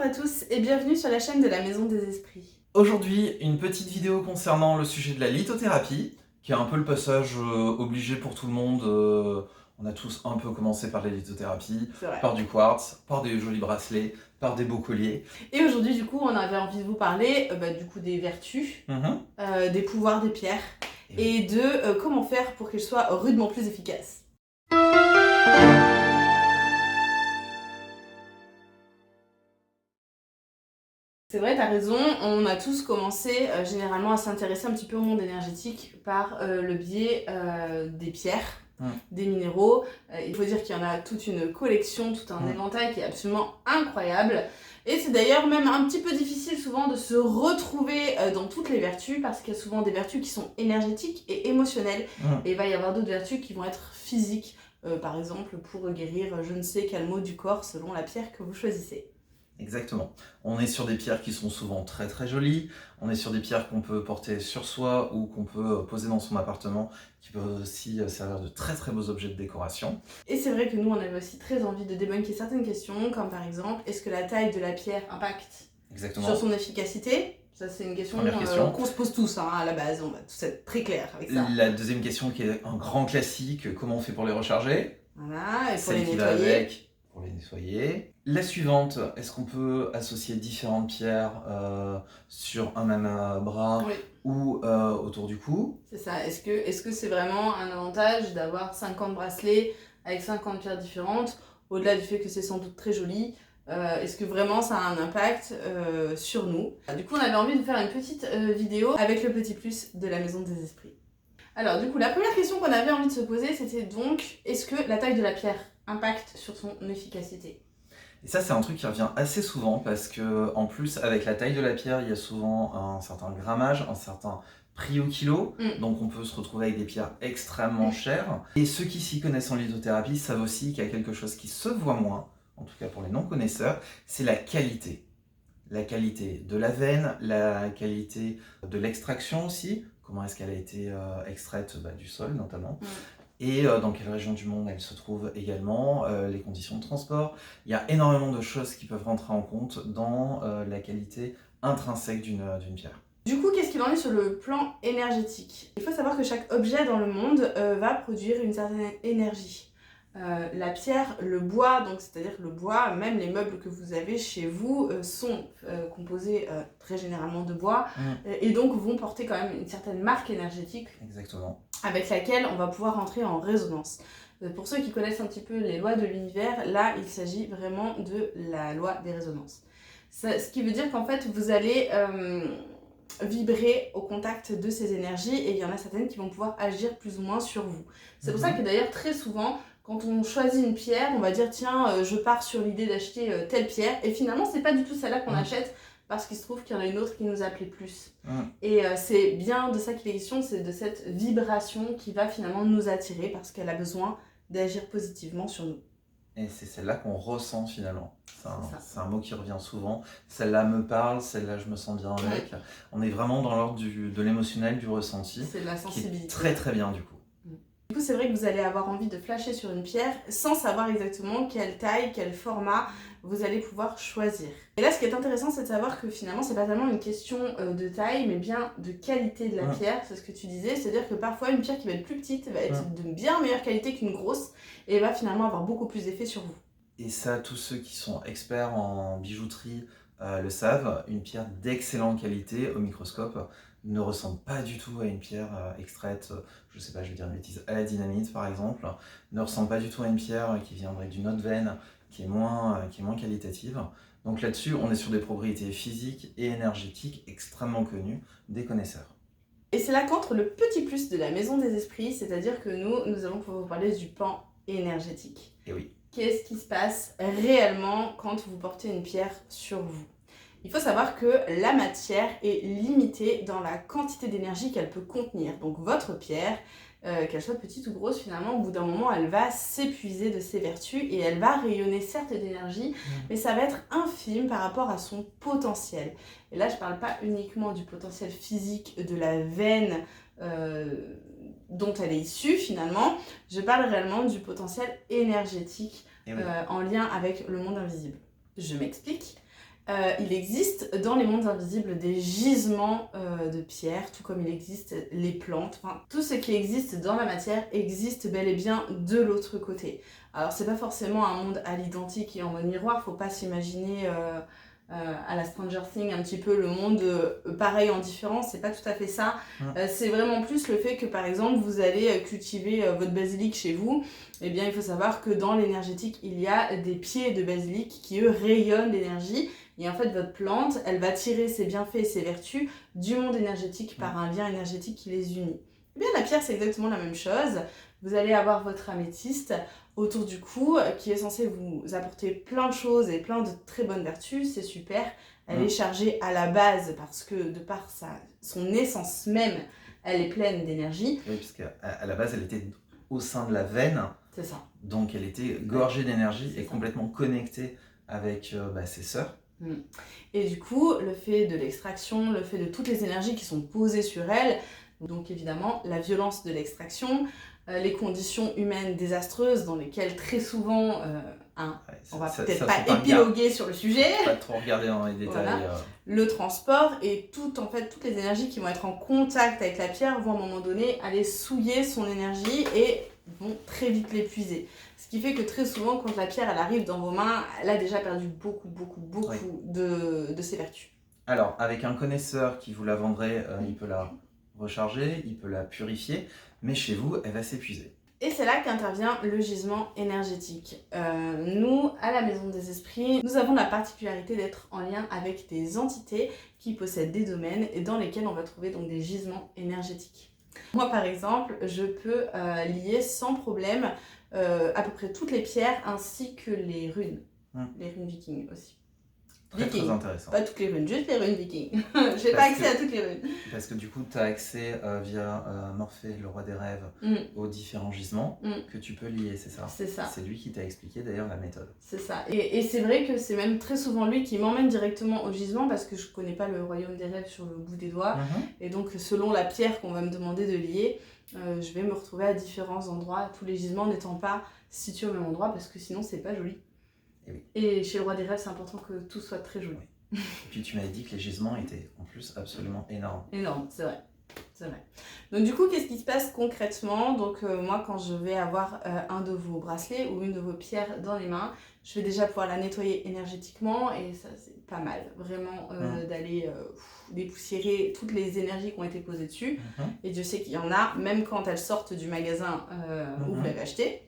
Bonjour à tous et bienvenue sur la chaîne de la Maison des Esprits. Aujourd'hui, une petite vidéo concernant le sujet de la lithothérapie, qui est un peu le passage obligé pour tout le monde. On a tous un peu commencé par la lithothérapie, C'est vrai. par du quartz, par des jolis bracelets, par des beaux colliers. Et aujourd'hui, du coup, on avait envie de vous parler des vertus, des pouvoirs des pierres et de comment faire pour qu'elles soient rudement plus efficaces. C'est vrai, t'as raison, on a tous commencé généralement à s'intéresser un petit peu au monde énergétique par le biais des pierres, des minéraux. Il faut dire qu'il y en a toute une collection, tout un éventail qui est absolument incroyable. Et c'est d'ailleurs même un petit peu difficile souvent de se retrouver dans toutes les vertus parce qu'il y a souvent des vertus qui sont énergétiques et émotionnelles. Et il va y avoir d'autres vertus qui vont être physiques, par exemple pour guérir je ne sais quel mot du corps selon la pierre que vous choisissez. Exactement. On est sur des pierres qui sont souvent très très jolies, on est sur des pierres qu'on peut porter sur soi ou qu'on peut poser dans son appartement, qui peuvent aussi servir de très très beaux objets de décoration. Et c'est vrai que nous on avait aussi très envie de débunker certaines questions, comme par exemple, est-ce que la taille de la pierre impacte sur son efficacité ? Ça c'est une question qu'on se pose tous à la base, on va tous être très clair avec ça. La deuxième question qui est un grand classique, comment on fait pour les recharger ? Voilà, et pour celle les qui nettoyer. va avec, pour les nettoyer. La suivante, est-ce qu'on peut associer différentes pierres sur un même bras ou autour du cou ? C'est ça, est-ce que c'est vraiment un avantage d'avoir 50 bracelets avec 50 pierres différentes, au-delà du fait que c'est sans doute très joli, est-ce que vraiment ça a un impact sur nous ? Du coup on avait envie de faire une petite vidéo avec le petit plus de la Maison des Esprits. Alors du coup la première question qu'on avait envie de se poser c'était donc, est-ce que la taille de la pierre impacte sur son efficacité ? Et ça, c'est un truc qui revient assez souvent parce que, en plus, avec la taille de la pierre, il y a souvent un certain grammage, un certain prix au kilo. Donc, on peut se retrouver avec des pierres extrêmement chères. Et ceux qui s'y connaissent en lithothérapie savent aussi qu'il y a quelque chose qui se voit moins, en tout cas pour les non-connaisseurs, c'est la qualité. La qualité de la veine, la qualité de l'extraction aussi. Comment est-ce qu'elle a été extraite du sol, notamment. Et dans quelle région du monde elle se trouve également, les conditions de transport. Il y a énormément de choses qui peuvent rentrer en compte dans la qualité intrinsèque d'une pierre. Du coup, qu'est-ce qu'il en est sur le plan énergétique ? Il faut savoir que chaque objet dans le monde va produire une certaine énergie. La pierre, le bois, donc c'est-à-dire le bois, même les meubles que vous avez chez vous sont composés très généralement de bois et donc vont porter quand même une certaine marque énergétique. Exactement. Avec laquelle on va pouvoir entrer en résonance. Pour ceux qui connaissent un petit peu les lois de l'univers, là il s'agit vraiment de la loi des résonances. Ce qui veut dire qu'en fait vous allez vibrer au contact de ces énergies et il y en a certaines qui vont pouvoir agir plus ou moins sur vous. C'est pour ça que d'ailleurs très souvent, quand on choisit une pierre, on va dire tiens, je pars sur l'idée d'acheter telle pierre et finalement c'est pas du tout celle-là qu'on achète parce qu'il se trouve qu'il y en a une autre qui nous appelait plus. Et c'est bien de ça qu'il est question, c'est de cette vibration qui va finalement nous attirer parce qu'elle a besoin d'agir positivement sur nous. Et c'est celle-là qu'on ressent finalement. C'est un mot qui revient souvent. Celle-là me parle, celle-là je me sens bien avec. On est vraiment dans l'ordre de l'émotionnel, du ressenti. C'est de la sensibilité. Qui est très très bien du coup. Du coup, c'est vrai que vous allez avoir envie de flasher sur une pierre sans savoir exactement quelle taille, quel format vous allez pouvoir choisir. Et là, ce qui est intéressant, c'est de savoir que finalement, c'est pas tellement une question de taille, mais bien de qualité de la pierre, c'est ce que tu disais. C'est-à-dire que parfois, une pierre qui va être plus petite va être de bien meilleure qualité qu'une grosse et va finalement avoir beaucoup plus d'effet sur vous. Et ça, tous ceux qui sont experts en bijouterie le savent, une pierre d'excellente qualité au microscope ne ressemble pas du tout à une pierre extraite, je sais pas, je vais dire une bêtise, à la dynamite par exemple, ne ressemble pas du tout à une pierre qui viendrait d'une autre veine, qui est moins qualitative. Donc là-dessus, on est sur des propriétés physiques et énergétiques extrêmement connues des connaisseurs. Et c'est là qu'entre le petit plus de la Maison des Esprits, c'est-à-dire que nous allons pouvoir vous parler du pan énergétique. Et oui. Qu'est-ce qui se passe réellement quand vous portez une pierre sur vous ? Il faut savoir que la matière est limitée dans la quantité d'énergie qu'elle peut contenir. Donc votre pierre, qu'elle soit petite ou grosse, finalement, au bout d'un moment, elle va s'épuiser de ses vertus et elle va rayonner certes d'énergie, mais ça va être infime par rapport à son potentiel. Et là, je ne parle pas uniquement du potentiel physique de la veine dont elle est issue, finalement. Je parle réellement du potentiel énergétique en lien avec le monde invisible. Je m'explique. Il existe dans les mondes invisibles des gisements de pierre, tout comme il existe les plantes. Enfin, tout ce qui existe dans la matière existe bel et bien de l'autre côté. Alors c'est pas forcément un monde à l'identique et en mode miroir, faut pas s'imaginer à la Stranger Things un petit peu le monde pareil en différence, c'est pas tout à fait ça. C'est vraiment plus le fait que par exemple vous allez cultiver votre basilic chez vous. Eh bien il faut savoir que dans l'énergétique il y a des pieds de basilic qui eux rayonnent d'énergie. Et en fait, votre plante, elle va tirer ses bienfaits et ses vertus du monde énergétique par un lien énergétique qui les unit. Eh bien, la pierre, c'est exactement la même chose. Vous allez avoir votre améthyste autour du cou qui est censé vous apporter plein de choses et plein de très bonnes vertus. C'est super. Elle est chargée à la base parce que de par son essence même, elle est pleine d'énergie. Oui, puisqu'à la base, elle était au sein de la veine. C'est ça. Donc, elle était gorgée d'énergie et complètement connectée avec ses sœurs. Et du coup, le fait de l'extraction, le fait de toutes les énergies qui sont posées sur elle, donc évidemment la violence de l'extraction, les conditions humaines désastreuses dans lesquelles très souvent, on va peut-être pas épiloguer sur le sujet, pas trop regarder dans les détails. Voilà. Le transport et toutes les énergies qui vont être en contact avec la pierre vont à un moment donné aller souiller son énergie et vont très vite l'épuiser. Ce qui fait que très souvent, quand la pierre elle arrive dans vos mains, elle a déjà perdu beaucoup de ses vertus. Alors, avec un connaisseur qui vous la vendrait, il peut la recharger, il peut la purifier, mais chez vous, elle va s'épuiser. Et c'est là qu'intervient le gisement énergétique. Nous, à la Maison des Esprits, nous avons la particularité d'être en lien avec des entités qui possèdent des domaines et dans lesquels on va trouver donc des gisements énergétiques. Moi, par exemple, je peux lier sans problème à peu près toutes les pierres ainsi que les runes. Les runes vikings aussi. Très intéressant. Pas toutes les runes, juste les runes vikings. J'ai pas accès à toutes les runes. Parce que du coup, tu as accès via Morphée, le roi des rêves, aux différents gisements que tu peux lier, c'est ça? C'est ça. C'est lui qui t'a expliqué d'ailleurs la méthode. C'est ça. Et c'est vrai que c'est même très souvent lui qui m'emmène directement au gisement parce que je connais pas le royaume des rêves sur le bout des doigts. Et donc, selon la pierre qu'on va me demander de lier, je vais me retrouver à différents endroits, tous les gisements n'étant pas situés au même endroit parce que sinon, c'est pas joli. Et chez le roi des rêves, c'est important que tout soit très joli. Et puis tu m'avais dit que les gisements étaient en plus absolument énormes. Énorme, c'est vrai. C'est vrai. Donc du coup, qu'est-ce qui se passe concrètement? Donc moi, quand je vais avoir un de vos bracelets ou une de vos pierres dans les mains, je vais déjà pouvoir la nettoyer énergétiquement et ça, c'est pas mal. Vraiment d'aller dépoussiérer toutes les énergies qui ont été posées dessus. Et Dieu sait qu'il y en a, même quand elles sortent du magasin où vous l'avez acheté.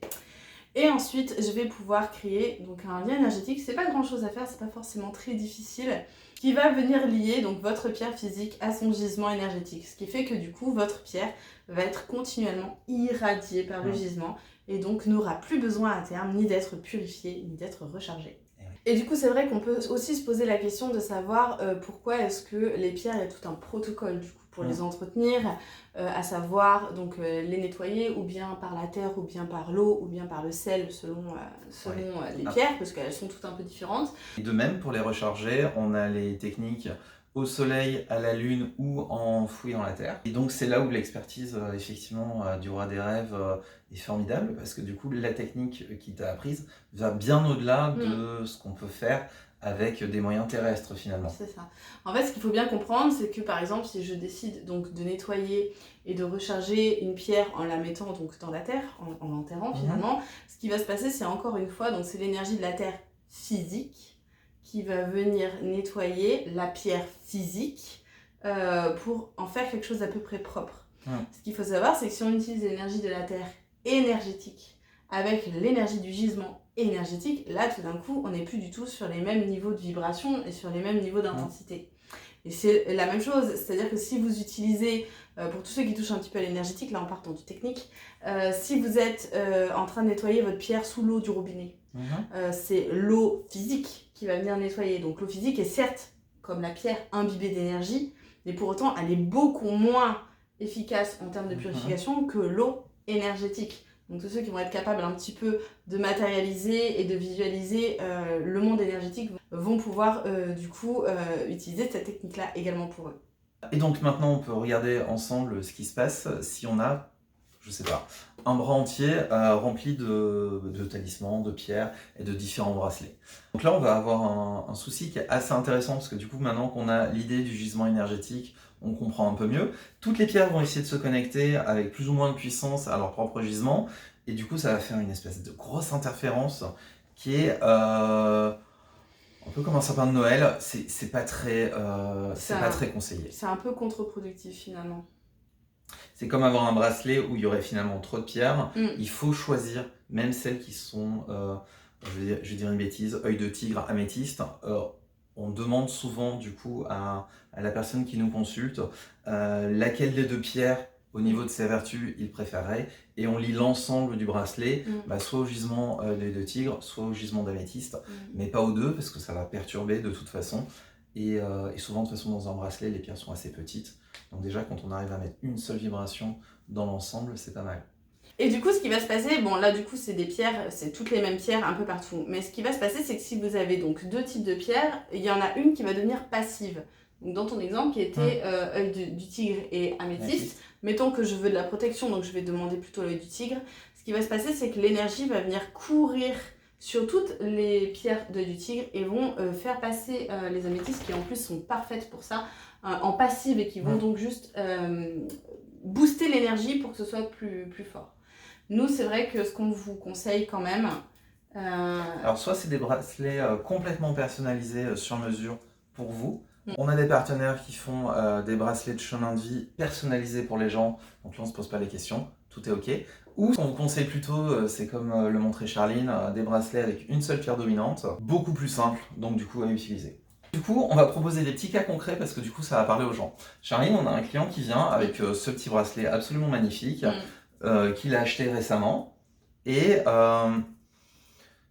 Et ensuite, je vais pouvoir créer donc un lien énergétique. C'est pas grand chose à faire, c'est pas forcément très difficile, qui va venir lier donc votre pierre physique à son gisement énergétique. Ce qui fait que du coup, votre pierre va être continuellement irradiée par le gisement et donc n'aura plus besoin à terme ni d'être purifiée ni d'être rechargée. Et du coup, c'est vrai qu'on peut aussi se poser la question de savoir pourquoi est-ce que les pierres, il y a tout un protocole du coup pour les entretenir, à savoir donc les nettoyer ou bien par la terre ou bien par l'eau ou bien par le sel selon les pierres parce qu'elles sont toutes un peu différentes. Et de même, pour les recharger, on a les techniques au soleil, à la lune ou enfouies dans la terre. Et donc c'est là où l'expertise effectivement du roi des rêves est formidable parce que du coup la technique qu'il t'a apprise va bien au-delà de ce qu'on peut faire avec des moyens terrestres finalement. C'est ça. En fait, ce qu'il faut bien comprendre, c'est que par exemple, si je décide donc de nettoyer et de recharger une pierre en la mettant donc dans la terre, en l'enterrant finalement, ce qui va se passer, c'est encore une fois, donc c'est l'énergie de la terre physique qui va venir nettoyer la pierre physique pour en faire quelque chose d'à peu près propre. Ce qu'il faut savoir, c'est que si on utilise l'énergie de la terre énergétique avec l'énergie du gisement énergétique, là tout d'un coup on n'est plus du tout sur les mêmes niveaux de vibration et sur les mêmes niveaux d'intensité. Et c'est la même chose, c'est-à-dire que si vous utilisez, pour tous ceux qui touchent un petit peu à l'énergétique, là en partant du technique, si vous êtes en train de nettoyer votre pierre sous l'eau du robinet, c'est l'eau physique qui va venir nettoyer. Donc l'eau physique est certes, comme la pierre, imbibée d'énergie, mais pour autant elle est beaucoup moins efficace en termes de purification que l'eau énergétique. Donc tous ceux qui vont être capables un petit peu de matérialiser et de visualiser le monde énergétique vont pouvoir du coup utiliser cette technique-là également pour eux. Et donc maintenant on peut regarder ensemble ce qui se passe si on a je sais pas, un bras entier rempli de talismans, de pierres et de différents bracelets. Donc là, on va avoir un souci qui est assez intéressant parce que du coup, maintenant qu'on a l'idée du gisement énergétique, on comprend un peu mieux. Toutes les pierres vont essayer de se connecter avec plus ou moins de puissance à leur propre gisement et du coup, ça va faire une espèce de grosse interférence qui est un peu comme un sapin de Noël. C'est pas très conseillé. C'est un peu contre-productif finalement. C'est comme avoir un bracelet où il y aurait finalement trop de pierres. Il faut choisir, même celles qui sont, je vais dire une bêtise, œil de tigre, améthyste. On demande souvent du coup à la personne qui nous consulte laquelle des deux pierres au niveau de ses vertus il préférerait et on lit l'ensemble du bracelet, soit au gisement d'œil de tigre, soit au gisement d'améthyste, mais pas aux deux parce que ça va perturber de toute façon. Et souvent, de toute façon, dans un bracelet, les pierres sont assez petites. Donc déjà, quand on arrive à mettre une seule vibration dans l'ensemble, c'est pas mal. Et du coup, ce qui va se passer, bon là du coup c'est des pierres, c'est toutes les mêmes pierres un peu partout. Mais ce qui va se passer, c'est que si vous avez donc deux types de pierres, il y en a une qui va devenir passive. Donc dans ton exemple qui était œil du tigre et améthyste, mettons que je veux de la protection, donc je vais demander plutôt l'œil du tigre. Ce qui va se passer, c'est que l'énergie va venir courir sur toutes les pierres d'œil du tigre et vont faire passer les améthystes qui en plus sont parfaites pour ça, en passive et qui vont donc juste booster l'énergie pour que ce soit plus fort. Nous, c'est vrai que ce qu'on vous conseille quand même... Alors, soit c'est des bracelets complètement personnalisés sur mesure pour vous. On a des partenaires qui font des bracelets de chemin de vie personnalisés pour les gens. Donc là, on ne se pose pas les questions, tout est OK. Ou ce qu'on vous conseille plutôt, c'est comme le montrait Charline, des bracelets avec une seule pierre dominante, beaucoup plus simple, donc du coup à utiliser. Du coup, on va proposer des petits cas concrets parce que du coup, ça va parler aux gens. Charline, on a un client qui vient avec ce petit bracelet absolument magnifique. Qu'il a acheté récemment et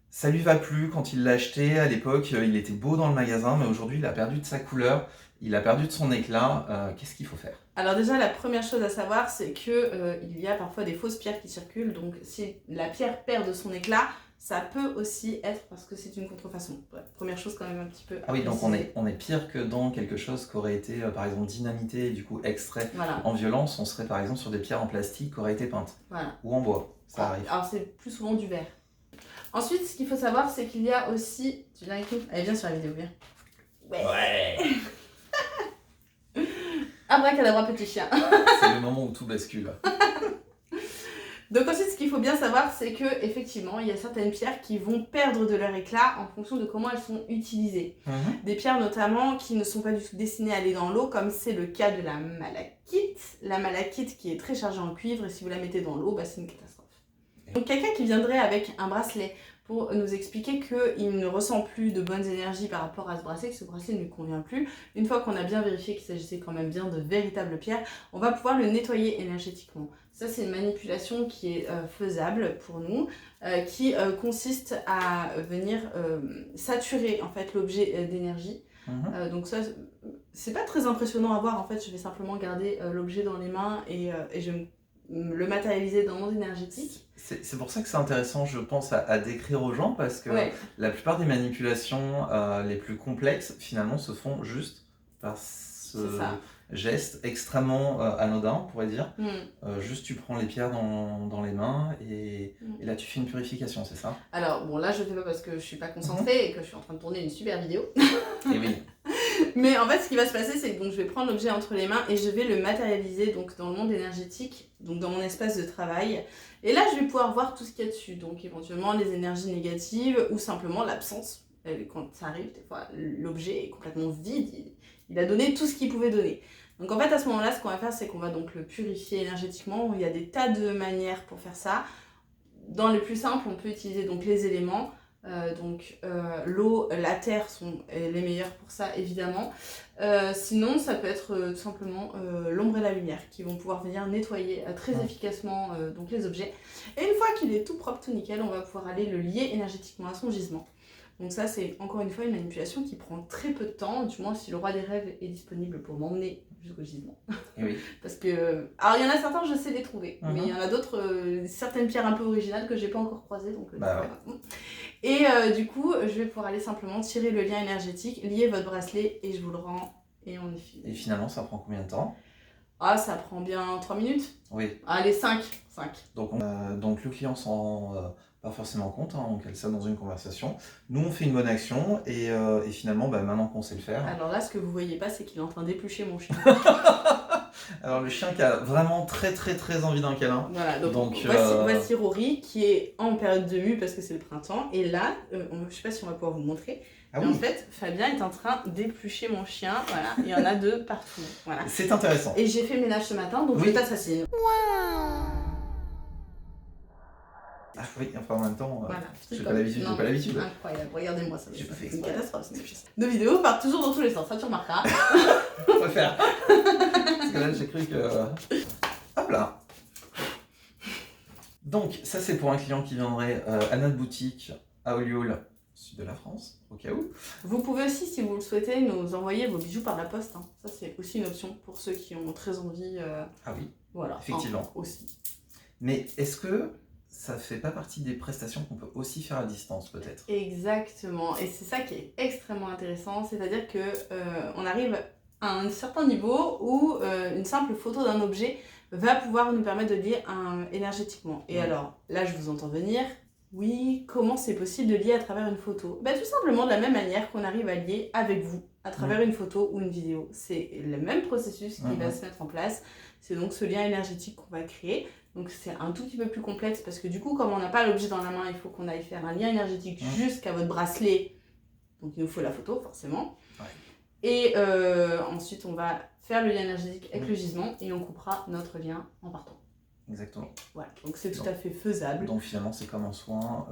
ça lui va plus quand il l'a acheté. À l'époque, il était beau dans le magasin, mais aujourd'hui, il a perdu de sa couleur, il a perdu de son éclat. Qu'est-ce qu'il faut faire? Alors déjà, la première chose à savoir, c'est que il y a parfois des fausses pierres qui circulent. Donc si la pierre perd de son éclat, ça peut aussi être parce que c'est une contrefaçon. Bref, première chose quand même un petit peu. Ah oui, donc on est pire que dans quelque chose qui aurait été par exemple dynamité et du coup extrait en violence. On serait par exemple sur des pierres en plastique qui auraient été peintes ou en bois. Ça arrive. Alors c'est plus souvent du verre. Ensuite, ce qu'il faut savoir, c'est qu'il y a aussi... Tu viens avec nous? Allez, viens sur la vidéo, viens. Ouais. Abracadabra, petit chien. C'est le moment où tout bascule. Donc ensuite, ce qu'il faut bien savoir, c'est que effectivement, il y a certaines pierres qui vont perdre de leur éclat en fonction de comment elles sont utilisées. Des pierres notamment qui ne sont pas du tout destinées à aller dans l'eau, comme c'est le cas de la malachite. La malachite qui est très chargée en cuivre, et si vous la mettez dans l'eau, c'est une catastrophe. Donc quelqu'un qui viendrait avec un bracelet pour nous expliquer qu'il ne ressent plus de bonnes énergies par rapport à ce bracelet, que ce bracelet ne lui convient plus. Une fois qu'on a bien vérifié qu'il s'agissait quand même bien de véritables pierres, on va pouvoir le nettoyer énergétiquement. Ça, c'est une manipulation qui est faisable pour nous, qui consiste à venir saturer en fait l'objet d'énergie. Donc ça, c'est pas très impressionnant à voir. En fait, je vais simplement garder l'objet dans les mains et je vais le matérialiser dans mon énergétique. C'est pour ça que c'est intéressant, je pense, à décrire aux gens parce que la plupart des manipulations les plus complexes, finalement, se font juste par ce geste extrêmement anodin, on pourrait dire. Juste, tu prends les pierres dans les mains et là, tu fais une purification, c'est ça? Alors, bon, là, je ne fais pas parce que je ne suis pas concentrée et que je suis en train de tourner une super vidéo. Et oui. Mais en fait, ce qui va se passer, c'est que donc, je vais prendre l'objet entre les mains et je vais le matérialiser donc, dans le monde énergétique, donc dans mon espace de travail. Et là, je vais pouvoir voir tout ce qu'il y a dessus. Donc, éventuellement, les énergies négatives ou simplement l'absence. Quand ça arrive, des fois, l'objet est complètement vide. Il a donné tout ce qu'il pouvait donner. Donc, en fait, à ce moment-là, ce qu'on va faire, c'est qu'on va donc le purifier énergétiquement. Il y a des tas de manières pour faire ça. Dans les plus simples, on peut utiliser donc les éléments. L'eau, la terre sont les meilleurs pour ça évidemment. Sinon ça peut être tout simplement l'ombre et la lumière qui vont pouvoir venir nettoyer très efficacement donc les objets. Et une fois qu'il est tout propre, tout nickel, on va pouvoir aller le lier énergétiquement à son gisement. Donc ça c'est encore une fois une manipulation qui prend très peu de temps, du moins si le roi des rêves est disponible pour m'emmener jusqu'au gisement. Et oui. Parce que, alors il y en a certains je sais les trouver, mais il y en a d'autres, certaines pierres un peu originales que j'ai pas encore croisées. Donc, Et du coup je vais pouvoir aller simplement tirer le lien énergétique, lier votre bracelet et je vous le rends et on est fini. Et finalement ça prend combien de temps? Ah, ça prend bien 3 minutes. Oui. Allez, 5. Donc le client s'en rend pas forcément compte, hein, on cale ça dans une conversation. Nous, on fait une bonne action et finalement, maintenant qu'on sait le faire... Alors là, ce que vous voyez pas, c'est qu'il est en train d'éplucher mon chien. Alors le chien qui a vraiment très envie d'un câlin. Voilà, donc voici Rory qui est en période de mue parce que c'est le printemps. Et là, je sais pas si on va pouvoir vous montrer, mais en fait, Fabien est en train d'éplucher mon chien. Voilà, il y en a 2 partout. Voilà. C'est intéressant. Et j'ai fait le ménage ce matin, donc je t'assassine. Ah oui, enfin en même temps, Voilà, j'ai pas l'habitude, Incroyable, regardez-moi ça. J'ai pas fait C'est une exprès. catastrophe. Nos vidéos partent toujours dans tous les sens, ça tu remarqueras. On va faire. Parce que là, j'ai cru que... Hop là. Donc, ça c'est pour un client qui viendrait à notre boutique à Olioul, sud de la France, au cas où. Vous pouvez aussi, si vous le souhaitez, nous envoyer vos bijoux par la poste. Hein. Ça c'est aussi une option pour ceux qui ont très envie. Ah oui, voilà, effectivement. Aussi. Mais est-ce que ça fait pas partie des prestations qu'on peut aussi faire à distance, peut-être? Exactement, et c'est ça qui est extrêmement intéressant, c'est-à-dire que on arrive à un certain niveau où une simple photo d'un objet va pouvoir nous permettre de lier énergétiquement. Et alors, là je vous entends venir, oui, comment c'est possible de lier à travers une photo? Tout simplement de la même manière qu'on arrive à lier avec vous, à travers une photo ou une vidéo. C'est le même processus qui va se mettre en place, c'est donc ce lien énergétique qu'on va créer. Donc c'est un tout petit peu plus complexe parce que du coup, comme on n'a pas l'objet dans la main, il faut qu'on aille faire un lien énergétique jusqu'à votre bracelet. Donc il nous faut la photo, forcément. Ouais. Et ensuite, on va faire le lien énergétique avec le gisement et on coupera notre lien en partant. Exactement. Voilà, donc c'est tout à fait faisable. Donc finalement, c'est comme un soin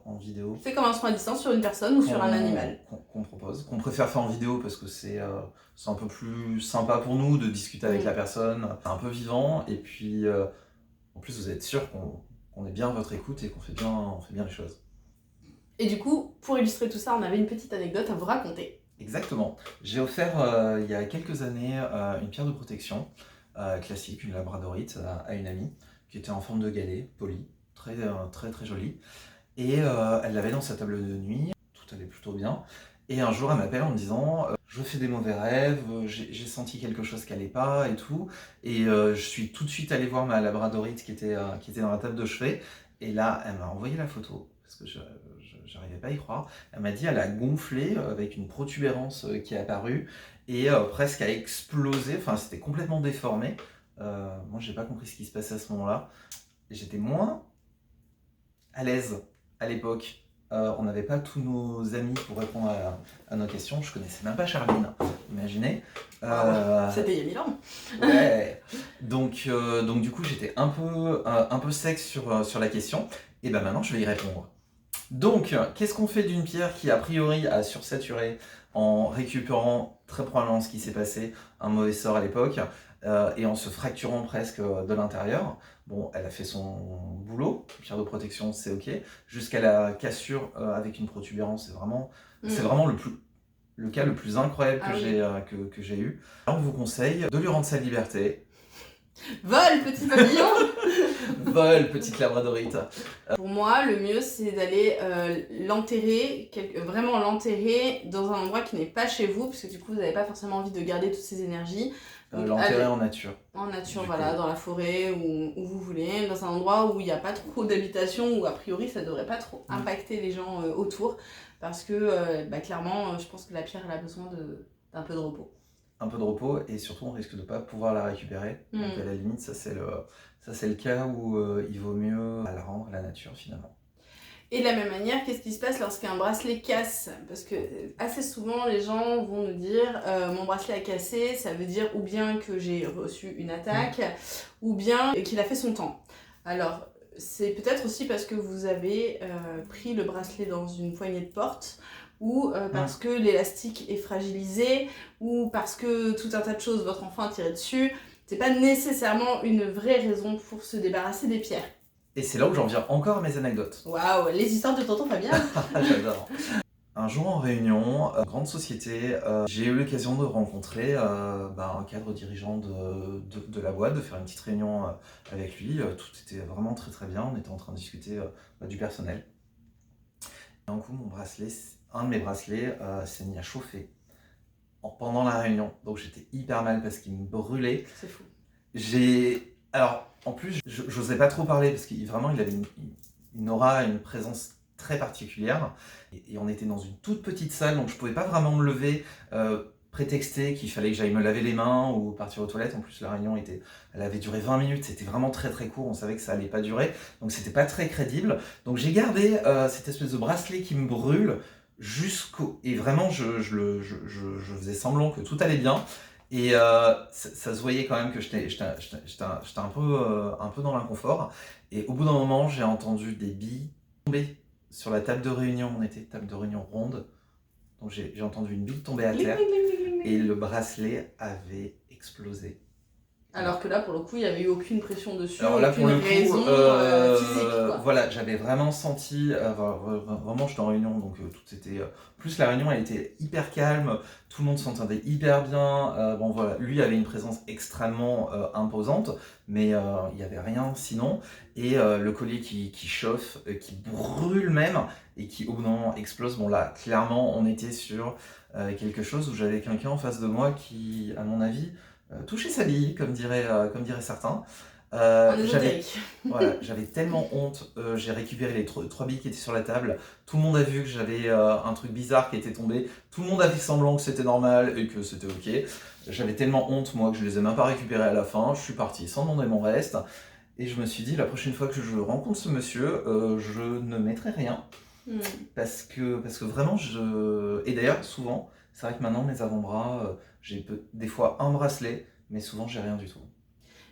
en vidéo. C'est comme un soin à distance sur une personne ou sur un animal. Qu'on propose, qu'on préfère faire en vidéo parce que c'est un peu plus sympa pour nous de discuter avec la personne, un peu vivant, et puis en plus vous êtes sûr qu'on est bien à votre écoute et qu'on fait bien les choses. Et du coup, pour illustrer tout ça, on avait une petite anecdote à vous raconter. Exactement. J'ai offert il y a quelques années une pierre de protection classique, une labradorite, à une amie qui était en forme de galet, polie, très jolie. Et elle l'avait dans sa table de nuit, tout allait plutôt bien. Et un jour, elle m'appelle en me disant je fais des mauvais rêves, j'ai senti quelque chose qui allait pas et tout. Et je suis tout de suite allé voir ma labradorite qui était dans la table de chevet. Et là, elle m'a envoyé la photo, parce que j'arrivais pas à y croire. Elle m'a dit elle a gonflé avec une protubérance qui est apparue et presque a explosé, enfin c'était complètement déformé. Moi j'ai pas compris ce qui se passait à ce moment-là. J'étais moins à l'aise à l'époque. On n'avait pas tous nos amis pour répondre à nos questions. Je connaissais même pas Charline, imaginez. C'était il y a 1000 ans. Ouais. Donc du coup j'étais un peu sec sur la question. Et maintenant je vais y répondre. Donc, qu'est-ce qu'on fait d'une pierre qui a priori a sursaturé en récupérant très probablement ce qui s'est passé, un mauvais sort à l'époque, et en se fracturant presque de l'intérieur? Bon, elle a fait son boulot, pierre de protection, c'est ok, jusqu'à la cassure avec une protubérance, c'est vraiment le cas le plus incroyable que j'ai eu. Alors, on vous conseille de lui rendre sa liberté. Vol, petit papillon. Vol, petite labradorite. Pour moi, le mieux, c'est d'aller l'enterrer, vraiment l'enterrer dans un endroit qui n'est pas chez vous, parce que du coup, vous n'avez pas forcément envie de garder toutes ces énergies. L'enterrer en nature. En nature, voilà, dans la forêt, où vous voulez, dans un endroit où il n'y a pas trop d'habitation, où a priori, ça ne devrait pas trop impacter les gens autour, parce que clairement, je pense que la pierre, elle a besoin d'un peu de repos. Un peu de repos, et surtout on risque de ne pas pouvoir la récupérer. Donc à la limite, ça c'est le cas où il vaut mieux la rendre à la nature finalement. Et de la même manière, qu'est-ce qui se passe lorsqu'un bracelet casse? Parce que assez souvent, les gens vont nous dire mon bracelet a cassé, ça veut dire ou bien que j'ai reçu une attaque, ou bien qu'il a fait son temps. Alors, c'est peut-être aussi parce que vous avez pris le bracelet dans une poignée de porte, ou parce que l'élastique est fragilisé, ou parce que tout un tas de choses, votre enfant a tiré dessus. C'est pas nécessairement une vraie raison pour se débarrasser des pierres. Et c'est là où j'en viens encore à mes anecdotes. Waouh, les histoires de tonton Fabien. J'adore. Un jour en réunion, grande société, j'ai eu l'occasion de rencontrer un cadre dirigeant de la boîte, de faire une petite réunion avec lui. Tout était vraiment très bien, on était en train de discuter du personnel. Et d'un coup, un de mes bracelets s'est mis à chauffer pendant la réunion. Donc j'étais hyper mal parce qu'il me brûlait. C'est fou. Alors, en plus, j'osais pas trop parler parce qu'il vraiment, il avait une aura, une présence très particulière. Et on était dans une toute petite salle, donc je pouvais pas vraiment me lever, prétexter qu'il fallait que j'aille me laver les mains ou partir aux toilettes. En plus, la réunion elle avait duré 20 minutes, c'était vraiment très très court, on savait que ça allait pas durer, donc c'était pas très crédible. Donc j'ai gardé cette espèce de bracelet qui me brûle et vraiment, je faisais semblant que tout allait bien. Et ça se voyait quand même que j'étais un peu dans l'inconfort. Et au bout d'un moment, j'ai entendu des billes tomber sur la table de réunion. On était table de réunion ronde. Donc j'ai entendu une bille tomber à terre et le bracelet avait explosé. Alors que là, pour le coup, il n'y avait eu aucune pression dessus, Alors là, aucune pour le coup, raison physique, quoi. voilà, j'avais vraiment senti, vraiment j'étais en réunion, donc tout était... plus la réunion, elle était hyper calme, tout le monde s'entendait hyper bien, bon voilà, lui avait une présence extrêmement imposante, mais il n'y avait rien sinon, et le collier qui chauffe, qui brûle même, et qui au bout d'un moment explose, bon là, clairement, on était sur quelque chose où j'avais quelqu'un en face de moi qui, à mon avis, toucher sa bille, comme diraient certains. J'avais tellement honte, j'ai récupéré les 3 billes qui étaient sur la table, tout le monde a vu que j'avais un truc bizarre qui était tombé, tout le monde a fait semblant que c'était normal et que c'était ok. J'avais tellement honte moi que je les ai même pas récupérés à la fin, je suis parti sans demander mon reste, et je me suis dit la prochaine fois que je rencontre ce monsieur, je ne mettrai rien, parce que vraiment Et d'ailleurs souvent, c'est vrai que maintenant mes avant-bras, j'ai des fois un bracelet, mais souvent j'ai rien du tout.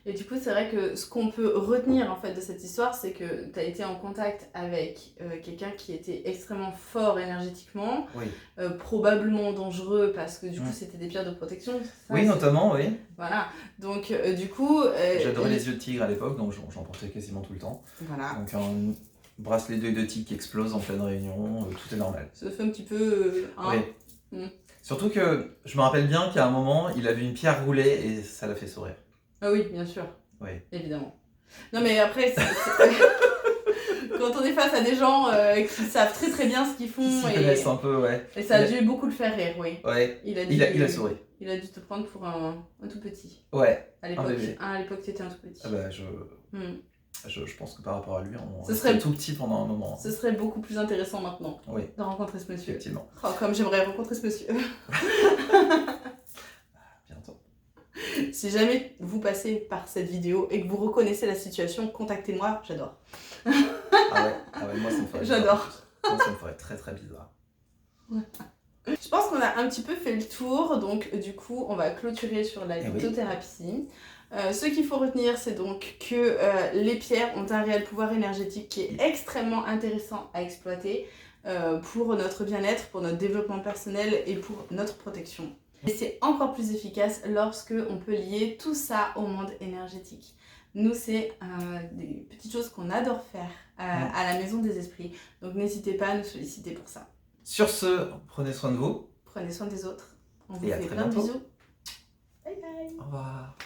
Et du coup, c'est vrai que ce qu'on peut retenir en fait de cette histoire, c'est que tu as été en contact avec quelqu'un qui était extrêmement fort énergétiquement, Oui. Probablement dangereux parce que du coup, c'était des pierres de protection. Ça, oui, notamment, oui. Voilà. Donc, du coup. J'adorais les yeux de tigre à l'époque, donc j'en portais quasiment tout le temps. Voilà. Donc, un bracelet d'œil de tigre qui explose en pleine réunion, tout est normal. Ça fait un petit peu. Oui. Surtout que je me rappelle bien qu'à un moment, il a vu une pierre rouler et ça l'a fait sourire. Ah oui, bien sûr. Oui. Évidemment. Non, mais après, quand on est face à des gens qui savent très très bien ce qu'ils font. Ils connaissent un peu, ouais. Et ça a dû beaucoup le faire rire, oui. Ouais. Il a souri. Il a dû te prendre pour un tout petit. Ouais. À l'époque, tu étais un tout petit. Ah bah, je pense que par rapport à lui, on serait tout petit pendant un moment. Ce serait beaucoup plus intéressant maintenant de rencontrer ce monsieur. Effectivement. Oh, comme j'aimerais rencontrer ce monsieur. Bientôt. Si jamais vous passez par cette vidéo et que vous reconnaissez la situation, contactez-moi, j'adore. Ah ouais, moi ça me ferait j'adore. Moi ça me ferait très très bizarre. Je pense qu'on a un petit peu fait le tour, donc du coup on va clôturer sur la lithothérapie. Ce qu'il faut retenir, c'est donc que les pierres ont un réel pouvoir énergétique qui est extrêmement intéressant à exploiter pour notre bien-être, pour notre développement personnel et pour notre protection. Et c'est encore plus efficace lorsque on peut lier tout ça au monde énergétique. Nous, c'est des petites choses qu'on adore faire à la Maison des Esprits. Donc n'hésitez pas à nous solliciter pour ça. Sur ce, prenez soin de vous. Prenez soin des autres. On vous fait plein de bisous. Bye bye. Au revoir.